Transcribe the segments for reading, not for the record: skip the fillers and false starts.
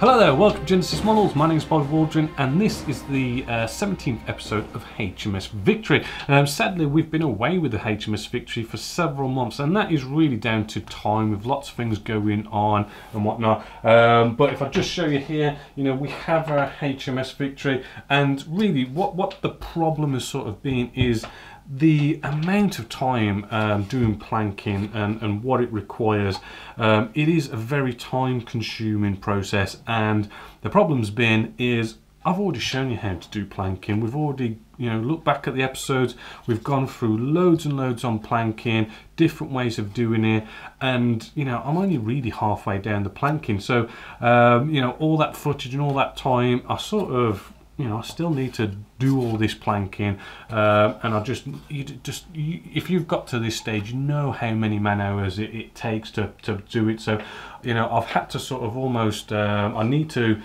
Hello there, welcome to Genesis Models. My name is Bob Waldron and this is the 17th episode of HMS Victory. Sadly, we've been away with the HMS Victory for several months, and that is really down to time with lots of things going on and whatnot. But if I just show you here, you know, we have our HMS Victory, and really what the problem has sort of been is the amount of time doing planking and what it requires. It is a very time consuming process, and the problem's been is I've already shown you how to do planking. We've already, you know, looked back at the episodes, we've gone through loads and loads on planking, different ways of doing it, and you know, I'm only really halfway down the planking, so you know, all that footage and all that time, I sort of, you know, I still need to do all this planking, and if you've got to this stage, you know how many man hours it takes to do it. So, you know, I've had to sort of almost, I need to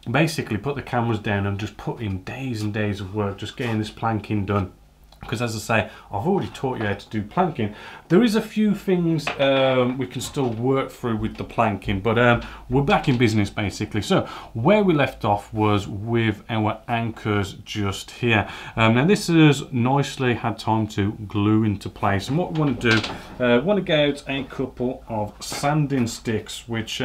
basically put the cameras down and just put in days and days of work just getting this planking done. Because as I say, I've already taught you how to do planking. There is a few things we can still work through with the planking, but we're back in business basically. So where we left off was with our anchors just here. Now this has nicely had time to glue into place, and what we want to do, we want to get out a couple of sanding sticks, which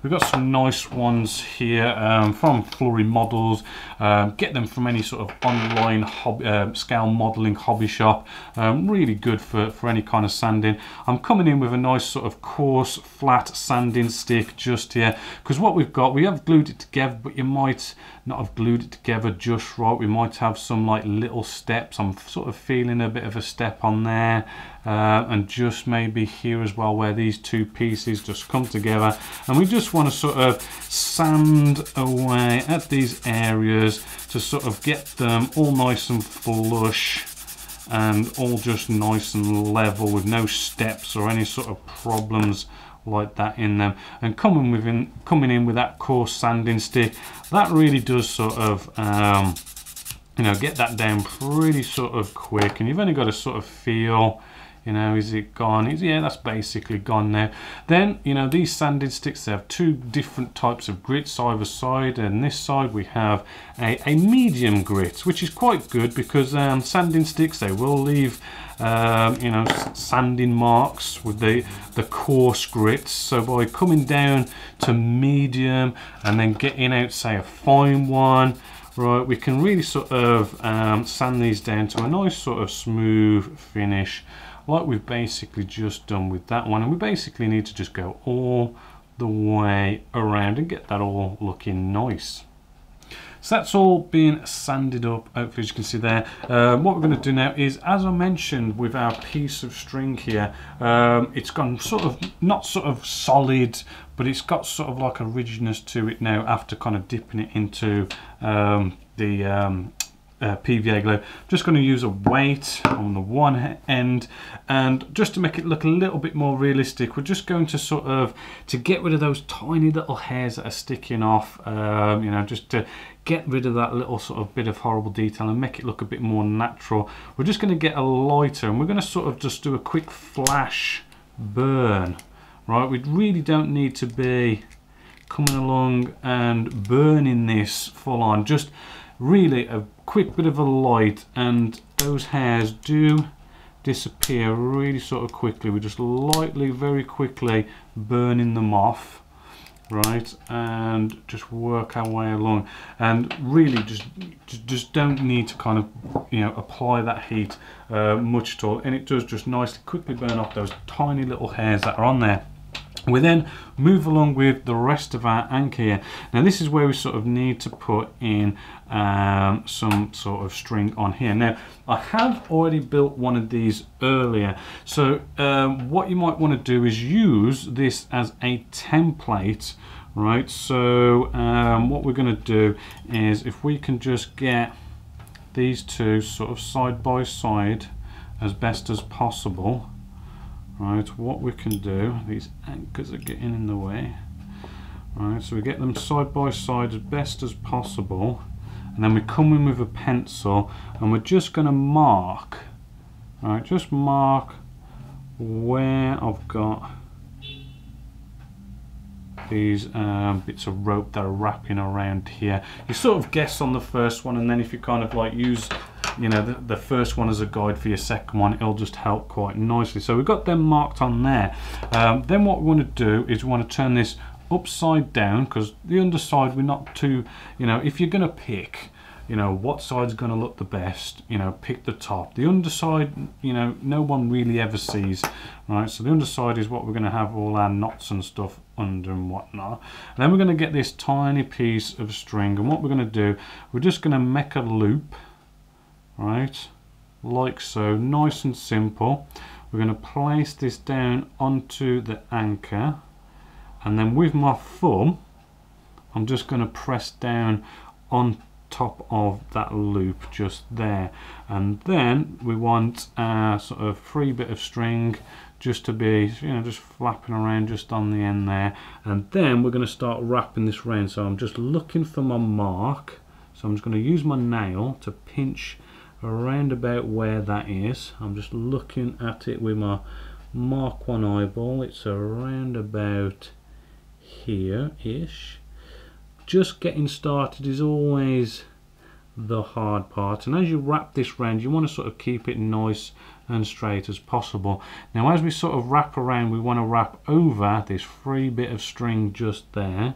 we've got some nice ones here from Flurry Models. Get them from any sort of online scale modeling hobby shop. Really good for any kind of sanding. I'm coming in with a nice sort of coarse flat sanding stick just here, because what we've got, we have glued it together, but you might not have glued it together just right. We might have some like little steps. I'm sort of feeling a bit of a step on there, and just maybe here as well, where these two pieces just come together, and we just want to sort of sand away at these areas to sort of get them all nice and flush and all just nice and level with no steps or any sort of problems like that in them. And coming in with that coarse sanding stick, that really does sort of you know, get that down pretty sort of quick, and you've only got to sort of feel, you know, is it gone? Yeah, that's basically gone now. Then, you know, these sanding sticks, they have two different types of grits either side, and this side we have a medium grit, which is quite good because sanding sticks, they will leave you know, sanding marks with the coarse grits. So by coming down to medium and then getting out, say, a fine one, right, we can really sort of sand these down to a nice sort of smooth finish, like we've basically just done with that one. And we basically need to just go all the way around and get that all looking nice. So that's all being sanded up, hopefully, as you can see there. What we're going to do now is, as I mentioned with our piece of string here, it's gone sort of, not sort of solid, but it's got sort of like a rigidness to it now after kind of dipping it into the PVA glue. Just going to use a weight on the one end, and just to make it look a little bit more realistic, we're just going to sort of, to get rid of those tiny little hairs that are sticking off, you know, just to get rid of that little sort of bit of horrible detail and make it look a bit more natural. We're just going to get a lighter, and we're going to sort of just do a quick flash burn. Right, we really don't need to be coming along and burning this full on, just really a quick bit of a light, and those hairs do disappear really sort of quickly. We're just lightly, very quickly burning them off, right, and just work our way along, and really just don't need to kind of, you know, apply that heat much at all, and it does just nicely quickly burn off those tiny little hairs that are on there. We then move along with the rest of our anchor here. Now this is where we sort of need to put in some sort of string on here. Now I have already built one of these earlier, so what you might want to do is use this as a template, right? So what we're going to do is, if we can just get these two sort of side by side as best as possible. Right, what we can do, these anchors are getting in the way. Right, so we get them side by side as best as possible, and then we come in with a pencil and we're just going to mark, right, just mark where I've got these bits of rope that are wrapping around here. You sort of guess on the first one, and then if you kind of like use, you know, the first one as a guide for your second one, it'll just help quite nicely. So we've got them marked on there. Then what we want to do is we want to turn this upside down, because the underside we're not too, you know, if you're going to pick, you know, what side's going to look the best, you know, pick the top. The underside, you know, no one really ever sees, right? So the underside is what we're going to have all our knots and stuff under and whatnot. And then we're going to get this tiny piece of string, and what we're going to do, we're just going to make a loop, right, like so, nice and simple. We're going to place this down onto the anchor, and then with my thumb I'm just going to press down on top of that loop just there, and then we want a sort of free bit of string just to be, you know, just flapping around just on the end there, and then we're going to start wrapping this round. So I'm just looking for my mark, so I'm just going to use my nail to pinch around about where that is. I'm just looking at it with my Mark 1 eyeball. It's around about here-ish. Just getting started is always the hard part, and as you wrap this round you want to sort of keep it nice and straight as possible. Now as we sort of wrap around, we want to wrap over this free bit of string just there,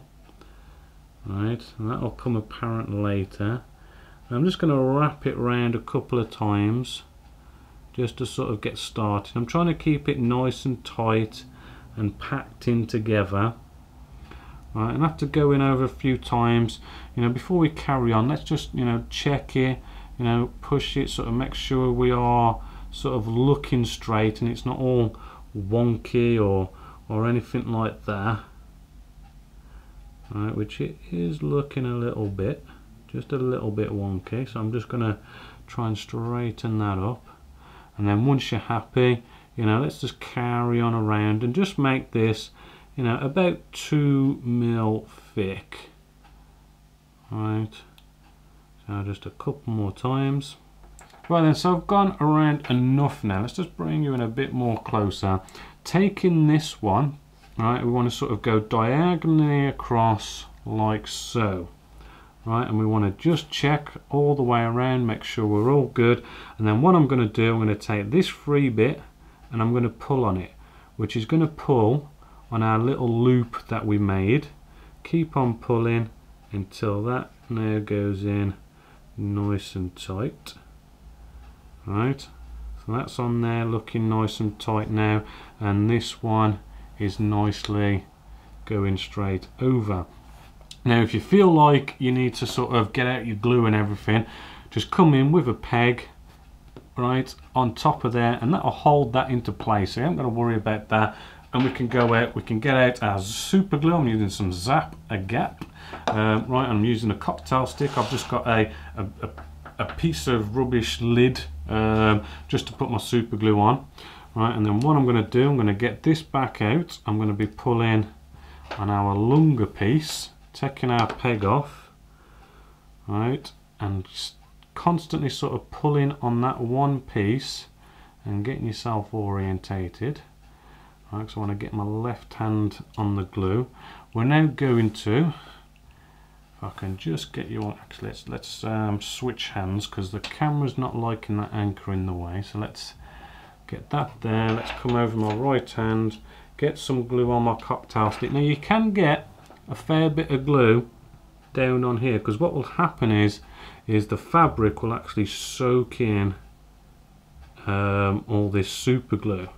right, and that'll come apparent later. I'm just going to wrap it around a couple of times just to sort of get started. I'm trying to keep it nice and tight and packed in together. Right, and after going over a few times, you know, before we carry on, let's just, you know, check it, you know, push it, sort of make sure we are sort of looking straight and it's not all wonky or anything like that. Right, which it is looking a little bit, just a little bit wonky, so I'm just going to try and straighten that up. And then once you're happy, you know, let's just carry on around and just make this, you know, about 2 mil thick. Right, so just a couple more times. Right then, so I've gone around enough now. Let's just bring you in a bit more closer. Taking this one, right, we want to sort of go diagonally across like so. Right, and we want to just check all the way around, make sure we're all good. And then what I'm going to do, I'm going to take this free bit and I'm going to pull on it, which is going to pull on our little loop that we made. Keep on pulling until that now goes in nice and tight. Right, so that's on there looking nice and tight now, and this one is nicely going straight over. Now if you feel like you need to sort of get out your glue and everything, just come in with a peg right on top of there, and that'll hold that into place, so you haven't got to worry about that. And we can go out, we can get out our super glue. I'm using some Zap, a Gap. Right, I'm using a cocktail stick. I've just got a piece of rubbish lid just to put my super glue on. Right, and then what I'm going to do, I'm going to get this back out. I'm going to be pulling on our longer piece, taking our peg off, right, and just constantly sort of pulling on that one piece and getting yourself orientated. Right, so I want to get my left hand on the glue. We're now going to, if I can just get you on, actually let's switch hands because the camera's not liking that anchor in the way. So let's get that there. Let's come over my right hand, get some glue on my cocktail stick. Now you can get a fair bit of glue down on here, because what will happen is the fabric will actually soak in all this super glue.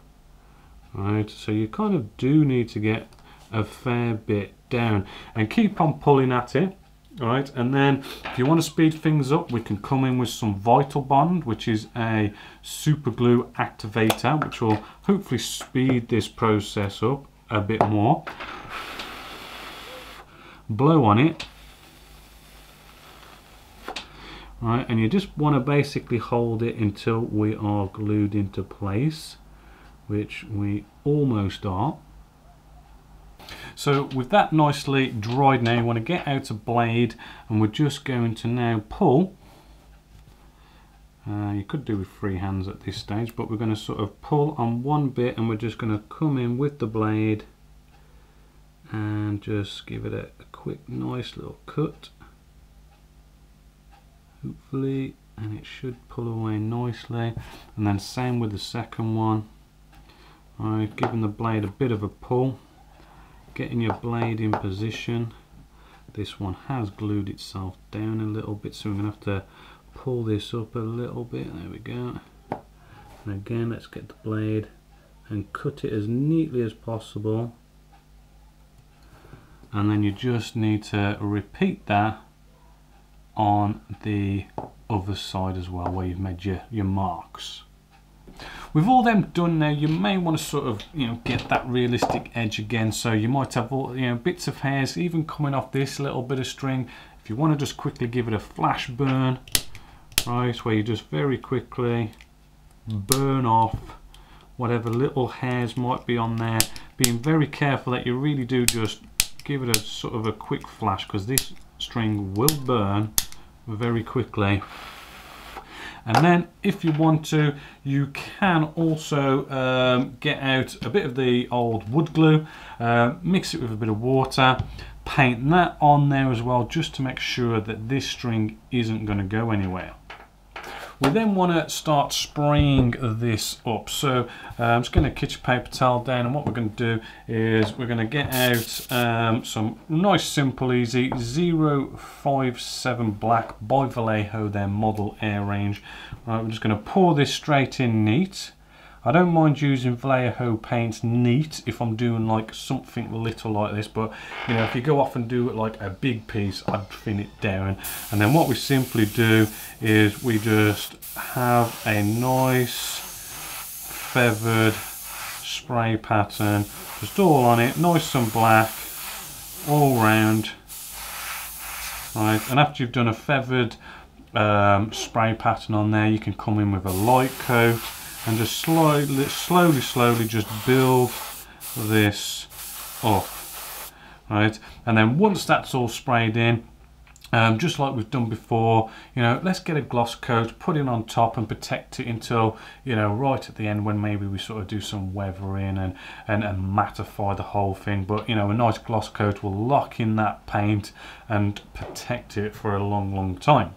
Right, so you kind of do need to get a fair bit down and keep on pulling at it. Right, and then if you want to speed things up, we can come in with some Vital Bond, which is a super glue activator, which will hopefully speed this process up a bit more. Blow on it. Right, and you just want to basically hold it until we are glued into place, which we almost are. So with that nicely dried now, you want to get out a blade, and we're just going to now pull. You could do with free hands at this stage, but we're going to sort of pull on one bit, and we're just going to come in with the blade and just give it a quick nice little cut, hopefully, and it should pull away nicely. And then same with the second one. Alright, giving the blade a bit of a pull, getting your blade in position. This one has glued itself down a little bit, so we're going to have to pull this up a little bit. There we go. And again, let's get the blade and cut it as neatly as possible. And then you just need to repeat that on the other side as well, where you've made your marks. With all them done now, you may want to sort of, you know, get that realistic edge again. So you might have all, you know, bits of hairs even coming off this little bit of string. If you want to just quickly give it a flash burn, right, where you just very quickly burn off whatever little hairs might be on there, being very careful that you really do just give it a sort of a quick flash, because this string will burn very quickly. And then if you want to, you can also get out a bit of the old wood glue, mix it with a bit of water, paint that on there as well, just to make sure that this string isn't going to go anywhere. We then want to start spraying this up. So I'm just going to kitchen paper towel down, and what we're going to do is we're going to get out some nice simple easy 057 black by Vallejo, their model air range. Right, we're just going to pour this straight in neat. I don't mind using Vallejo paint neat if I'm doing like something little like this, but you know, if you go off and do it like a big piece, I'd thin it down. And then what we simply do is we just have a nice feathered spray pattern, just all on it, nice and black all round. Right, and after you've done a feathered spray pattern on there, you can come in with a light coat and just slowly just build this up, right? And then once that's all sprayed in, just like we've done before, you know, let's get a gloss coat, put it on top and protect it until, you know, right at the end when maybe we sort of do some weathering and mattify the whole thing. But you know, a nice gloss coat will lock in that paint and protect it for a long time.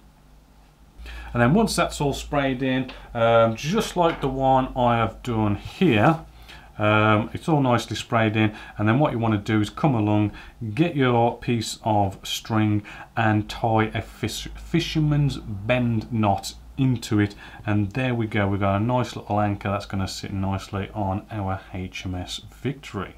And then once that's all sprayed in, just like the one I have done here, it's all nicely sprayed in, and then what you want to do is come along, get your piece of string and tie a fisherman's bend knot into it, and there we go, we've got a nice little anchor that's going to sit nicely on our HMS Victory.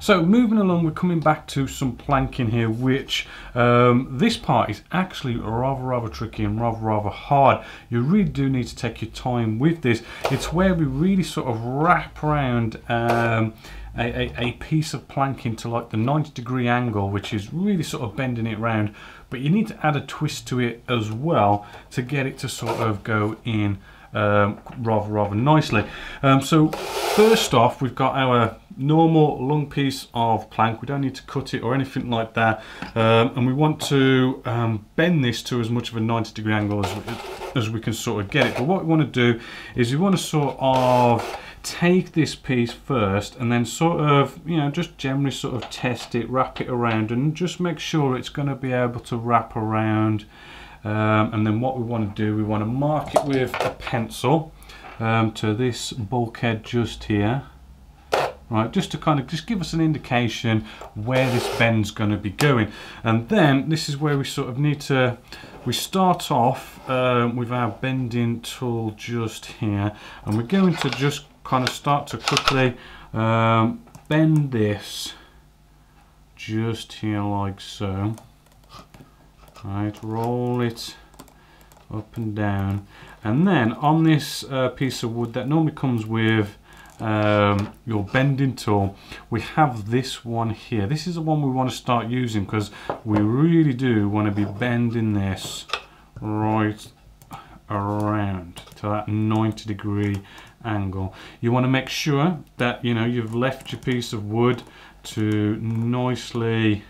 So moving along, we're coming back to some planking here, which this part is actually rather tricky and rather hard. You really do need to take your time with this. It's where we really sort of wrap around a piece of planking to like the 90-degree angle, which is really sort of bending it round, but you need to add a twist to it as well to get it to sort of go in rather nicely. So first off, we've got our normal long piece of plank. We don't need to cut it or anything like that, and we want to bend this to as much of a 90-degree angle as we can sort of get it. But what we want to do is we want to sort of take this piece first and then sort of, you know, just generally sort of test it, wrap it around, and just make sure it's going to be able to wrap around. And then what we want to do, we want to mark it with a pencil to this bulkhead just here, right, just to kind of just give us an indication where this bend's going to be going. And then this is where we sort of need to, we start off with our bending tool just here, and we're going to just kind of start to quickly bend this just here like so. Right, roll it up and down, and then on this piece of wood that normally comes with your bending tool, we have this one here. This is the one we want to start using because we really do want to be bending this right around to that 90-degree angle. You want to make sure that you've left your piece of wood to nicely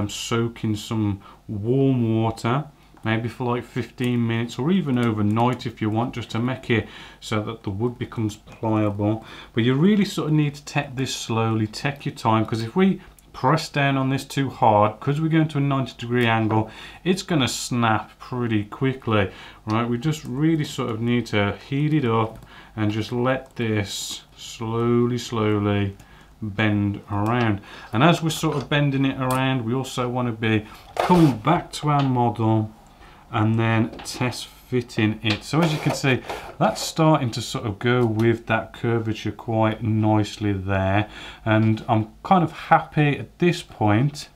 soak in some warm water, maybe for like 15 minutes or even overnight if you want, just to make it so that the wood becomes pliable. But you really sort of need to take this slowly, take your time, because if we press down on this too hard, because we're going to a 90-degree angle, it's going to snap pretty quickly. Right, we just really sort of need to heat it up and just let this slowly bend around. And as we're sort of bending it around, we also want to be coming back to our model and then test fitting it. So as you can see, that's starting to sort of go with that curvature quite nicely there, and I'm kind of happy at this point.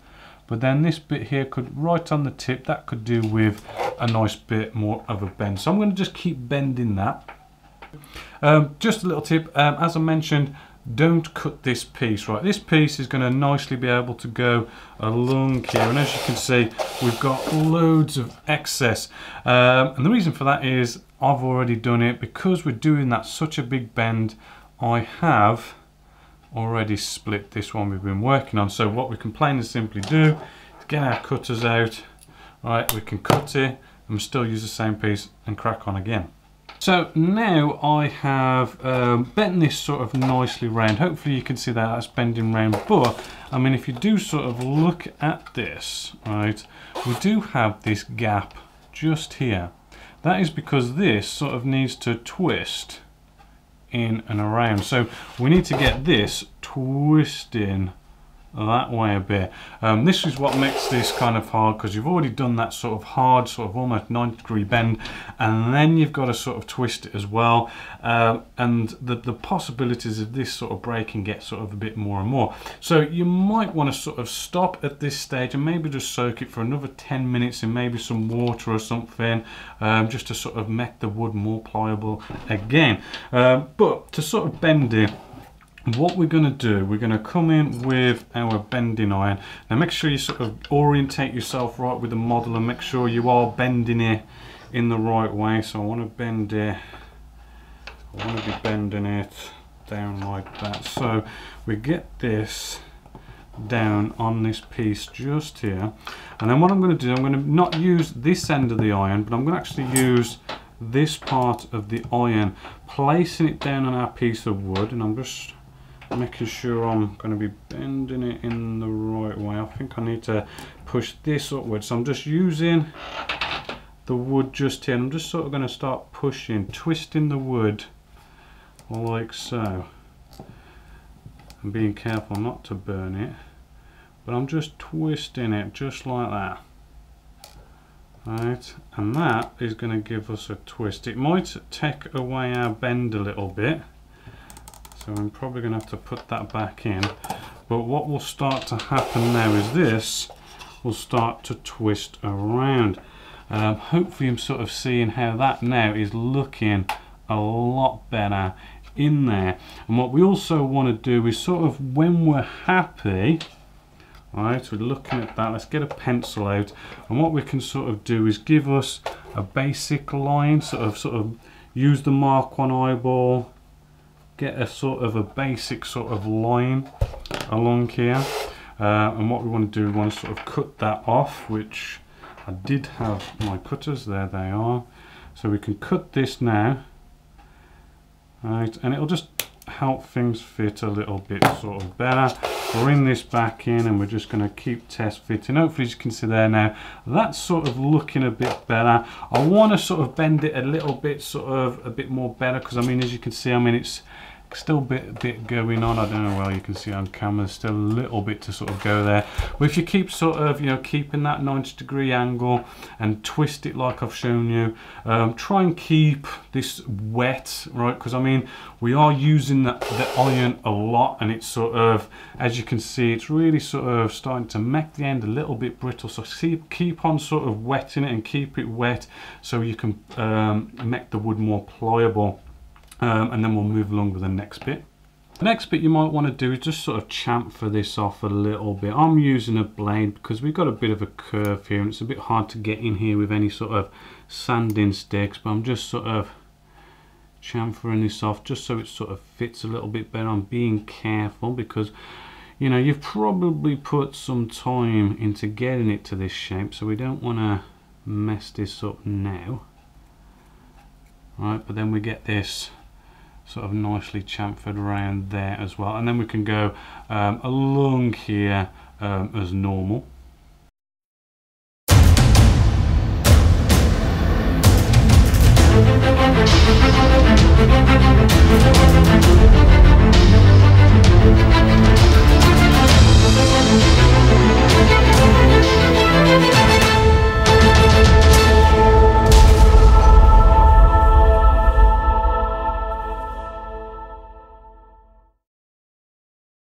But then this bit here could, right on the tip, that could do with a nice bit more of a bend. So I'm going to just keep bending that. Just a little tip, as I mentioned, don't cut this piece. Right, this piece is going to nicely be able to go along here, and as you can see, we've got loads of excess, and the reason for that is I've already done it. Because we're doing that such a big bend, I have already split this one we've been working on. So what we can plain and simply do is get our cutters out. Right, we can cut it and still use the same piece and crack on again. So now I have bent this sort of nicely round. Hopefully you can see that that's bending round, but I mean, if you do sort of look at this, right, we do have this gap just here. That is because this sort of needs to twist in and around. So we need to get this twisting that way a bit. This is what makes this kind of hard, because you've already done that sort of hard, sort of almost 90-degree bend, and then you've got to sort of twist it as well. And the possibilities of this sort of breaking get sort of a bit more and more. So you might want to sort of stop at this stage and maybe just soak it for another 10 minutes in maybe some water or something, just to sort of make the wood more pliable again. But to sort of bend it, what we're going to do, we're going to come in with our bending iron. Now make sure you sort of orientate yourself right with the model and make sure you are bending it in the right way. So I want to bend it, I want to be bending it down like that. So we get this down on this piece just here, and then what I'm going to do, I'm going to not use this end of the iron, but I'm going to actually use this part of the iron, placing it down on our piece of wood, and I'm just making sure I'm going to be bending it in the right way. I think I need to push this upwards, so I'm just using the wood just here, and I'm just sort of going to start pushing, twisting the wood like so, and being careful not to burn it, but I'm just twisting it just like that. Right, and that is going to give us a twist. It might take away our bend a little bit, so I'm probably going to have to put that back in. But what will start to happen now is this will start to twist around. Hopefully I'm sort of seeing how that now is looking a lot better in there. And what we also want to do is sort of, when we're happy, right, we're looking at that, let's get a pencil out, and what we can sort of do is give us a basic line, sort of use the Mark 1 eyeball, get a sort of a basic sort of line along here, and what we want to do, we want to sort of cut that off, which I did have my cutters, there they are. So we can cut this now, right, and it'll just help things fit a little bit sort of better. Bring this back in, and we're just going to keep test fitting. Hopefully you can see there now, that's sort of looking a bit better. I want to sort of bend it a little bit, sort of a bit more better, because I mean, as you can see, I mean, it's still a bit going on. I don't know, well, you can see on camera, still a little bit to sort of go there. But if you keep sort of, you know, keeping that 90-degree angle and twist it like I've shown you, try and keep this wet, right? Because I mean, we are using the iron a lot, and it's sort of, as you can see, it's really sort of starting to make the end a little bit brittle. So keep on sort of wetting it and keep it wet so you can make the wood more pliable. And then we'll move along with the next bit. The next bit you might want to do is just sort of chamfer this off a little bit. I'm using a blade because we've got a bit of a curve here and it's a bit hard to get in here with any sort of sanding sticks, but I'm just sort of chamfering this off just so it sort of fits a little bit better. I'm being careful because, you know, you've probably put some time into getting it to this shape, so we don't want to mess this up now. Right, but then we get this sort of nicely chamfered around there as well, and then we can go along here as normal.